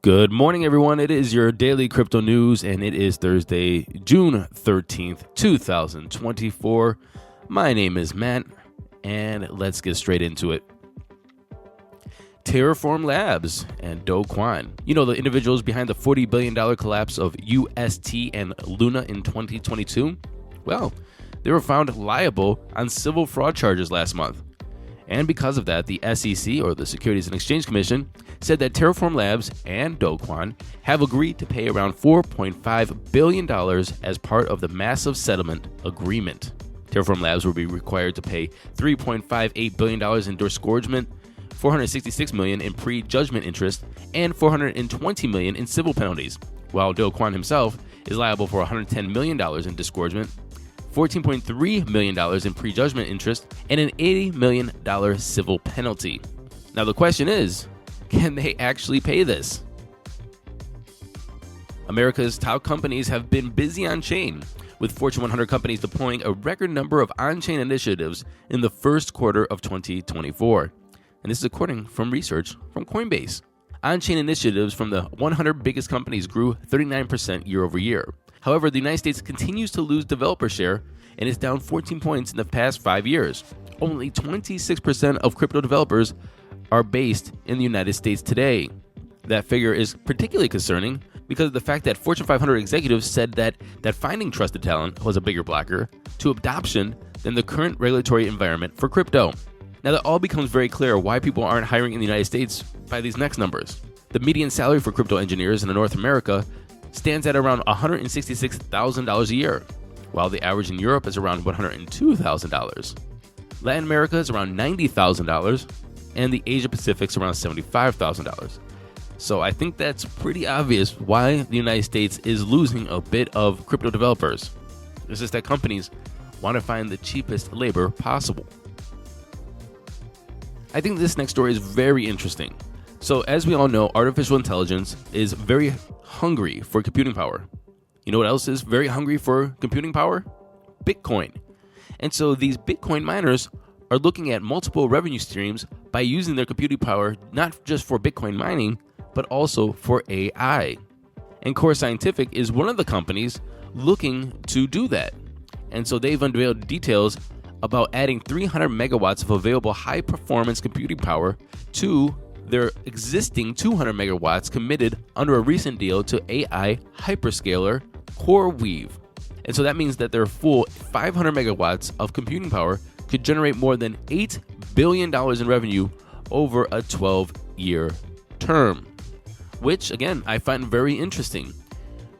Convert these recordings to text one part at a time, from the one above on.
Good morning, everyone. It is your daily crypto news, and it is Thursday, June 13th, 2024. My name is Matt, and let's get straight into it. Terraform Labs and Do Kwon. You know, the individuals behind the $40 billion collapse of UST and Luna in 2022? Well, they were found liable on civil fraud charges last month. And because of that, the SEC, or the Securities and Exchange Commission, said that Terraform Labs and Do Kwon have agreed to pay around $4.5 billion as part of the massive settlement agreement. Terraform Labs will be required to pay $3.58 billion in disgorgement, $466 million in pre-judgment interest, and $420 million in civil penalties, while Do Kwon himself is liable for $110 million in disgorgement, $14.3 million in prejudgment interest, and an $80 million civil penalty. Now the question is, can they actually pay this? America's top companies have been busy on-chain, with Fortune 100 companies deploying a record number of on-chain initiatives in the first quarter of 2024. And this is according from research from Coinbase. On-chain initiatives from the 100 biggest companies grew 39% year over year. However, the United States continues to lose developer share and is down 14 points in the past 5 years. Only 26% of crypto developers are based in the United States today. That figure is particularly concerning because of the fact that Fortune 500 executives said that finding trusted talent was a bigger blocker to adoption than the current regulatory environment for crypto. Now that all becomes very clear why people aren't hiring in the United States by these next numbers. The median salary for crypto engineers in North America stands at around $166,000 a year, while the average in Europe is around $102,000. Latin America is around $90,000, and the Asia Pacific is around $75,000. So I think that's pretty obvious why the United States is losing a bit of crypto developers. It's just that companies want to find the cheapest labor possible. I think this next story is very interesting. So as we all know, artificial intelligence is very hungry for computing power. You know what else is very hungry for computing power? Bitcoin. And so these Bitcoin miners are looking at multiple revenue streams by using their computing power, not just for Bitcoin mining, but also for AI. And Core Scientific is one of the companies looking to do that. And so they've unveiled details about adding 300 megawatts of available high-performance computing power to their existing 200 megawatts committed under a recent deal to AI hyperscaler CoreWeave. And so that means that their full 500 megawatts of computing power could generate more than $8 billion in revenue over a 12-year term, which, again, I find very interesting.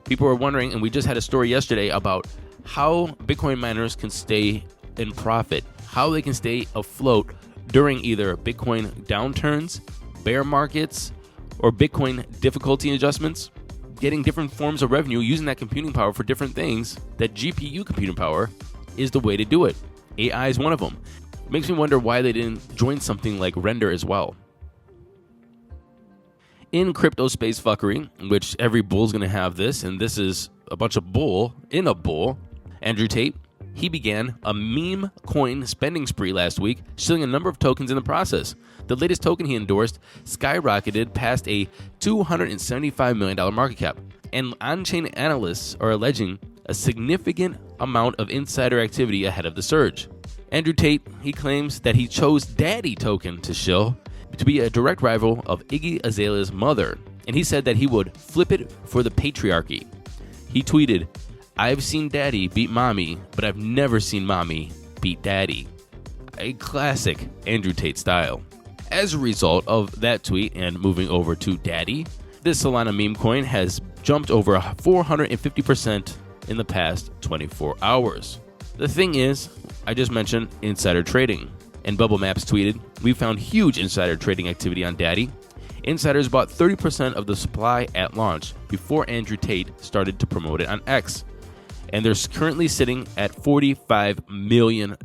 People are wondering, and we just had a story yesterday about how Bitcoin miners can stay in profit, how they can stay afloat during either Bitcoin downturns, bear markets, or Bitcoin difficulty adjustments, getting different forms of revenue using that computing power for different things. That GPU computing power is the way to do it. AI is one of them. It makes me wonder why they didn't join something like Render as well. In crypto space fuckery, which every bull's going to have this, and this is a bunch of bull in a bull, Andrew Tate, he began a meme coin spending spree last week, shilling a number of tokens in the process. The latest token he endorsed skyrocketed past a $275 million market cap, and on-chain analysts are alleging a significant amount of insider activity ahead of the surge. Andrew Tate, he claims that he chose Daddy token to shill to be a direct rival of Iggy Azalea's mother, and he said that he would flip it for the patriarchy. He tweeted, "I've seen Daddy beat Mommy, but I've never seen Mommy beat Daddy." A classic Andrew Tate style. As a result of that tweet and moving over to Daddy, this Solana meme coin has jumped over 450% in the past 24 hours. The thing is, I just mentioned insider trading, and Bubble Maps tweeted, "We found huge insider trading activity on Daddy. Insiders bought 30% of the supply at launch before Andrew Tate started to promote it on X. And they're currently sitting at $45 million.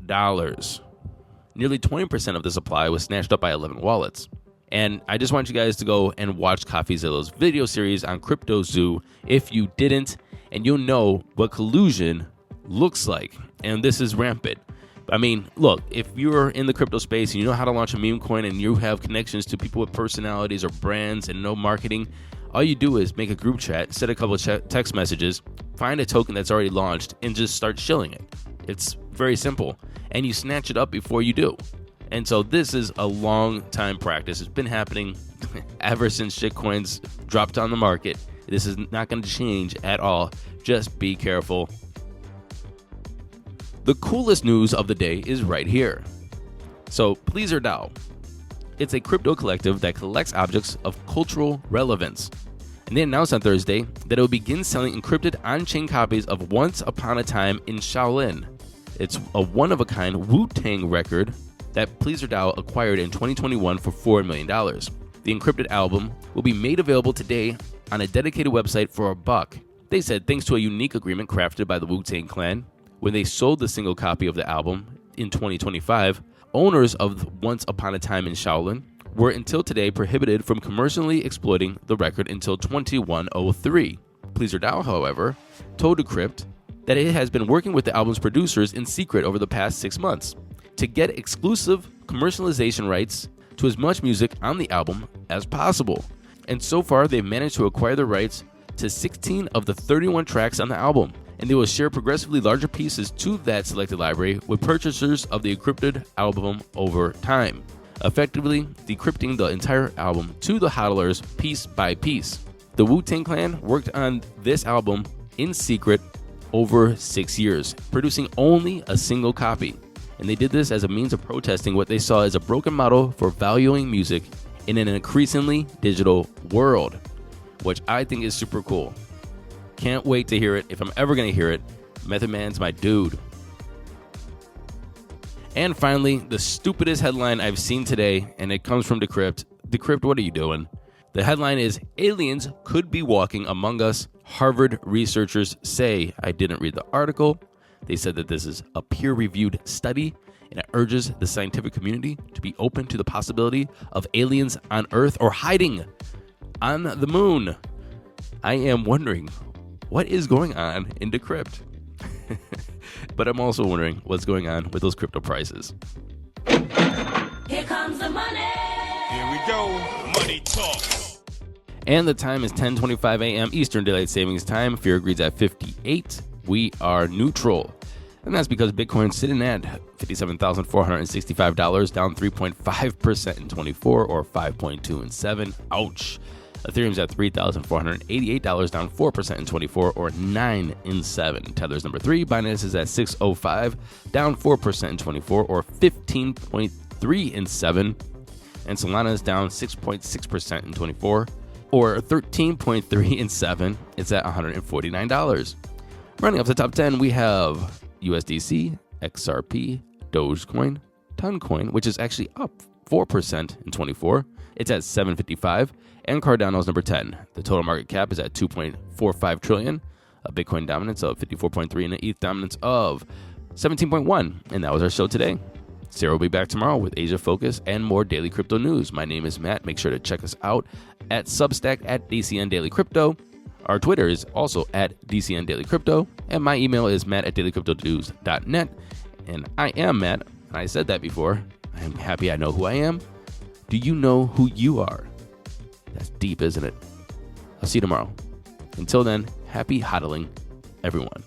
Nearly 20% of the supply was snatched up by 11 wallets. And I just want you guys to go and watch CoffeeZilla's video series on Crypto Zoo if you didn't, and you'll know what collusion looks like. And this is rampant. I mean, look, if you're in the crypto space and you know how to launch a meme coin and you have connections to people with personalities or brands and know marketing, All you do is make a group chat, set a couple of text messages, find a token that's already launched, and just start shilling it. It's very simple, and you snatch it up before you do. And so this is a long time practice. It's been happening ever since shitcoins dropped on the market. This is not going to change at all. Just be careful. The coolest news of the day is right here. So Pleaser DAO. It's a crypto collective that collects objects of cultural relevance. And they announced on Thursday that it will begin selling encrypted on-chain copies of Once Upon a Time in Shaolin. It's a one-of-a-kind Wu-Tang record that Pleaser DAO acquired in 2021 for $4 million. The encrypted album will be made available today on a dedicated website for $1. They said thanks to a unique agreement crafted by the Wu-Tang Clan, when they sold the single copy of the album in 2025, owners of Once Upon a Time in Shaolin were until today prohibited from commercially exploiting the record until 2103. Pleaser DAO, however, told Decrypt that it has been working with the album's producers in secret over the past 6 months to get exclusive commercialization rights to as much music on the album as possible. And so far, they've managed to acquire the rights to 16 of the 31 tracks on the album, and they will share progressively larger pieces to that selected library with purchasers of the encrypted album over time, effectively decrypting the entire album to the hodlers piece by piece. The Wu-Tang Clan worked on this album in secret over 6 years, producing only a single copy. And they did this as a means of protesting what they saw as a broken model for valuing music in an increasingly digital world, which I think is super cool. Can't wait to hear it. If I'm ever going to hear it, Method Man's my dude. And finally, the stupidest headline I've seen today, and it comes from Decrypt. Decrypt, what are you doing? The headline is, aliens could be walking among us, Harvard researchers say. I didn't read the article. They said that this is a peer-reviewed study, and it urges the scientific community to be open to the possibility of aliens on Earth or hiding on the moon. I am wondering, what is going on in Decrypt? But I'm also wondering what's going on with those crypto prices. Here comes the money. Here we go. Money talk. And the time is 10:25 a.m. Eastern Daylight Savings Time. Fear agrees at 58. We are neutral. And that's because Bitcoin's sitting at $57,465, down 3.5% in 24, or 5.2 in 7. Ouch. Ethereum's at $3,488, down 4% in 24, or 9 in 7. Tether's number 3. Binance is at 605, down 4% in 24, or 15.3 in 7. And Solana's down 6.6% in 24, or 13.3 in 7. It's at $149. Running up to the top 10, we have USDC, XRP, Dogecoin, Toncoin, which is actually up 4% in 24. It's at 755, and Cardano's number 10. The total market cap is at 2.45 trillion, a Bitcoin dominance of 54.3, and an ETH dominance of 17.1. And that was our show today. Sarah will be back tomorrow with Asia Focus and more daily crypto news. My name is Matt. Make sure to check us out at Substack at DCN Daily Crypto. Our Twitter is also at DCN Daily Crypto, and my email is matt@dailycryptonews.net. And I am Matt, and I said that before. I am happy I know who I am. Do you know who you are? That's deep, isn't it? I'll see you tomorrow. Until then, happy hodling, everyone.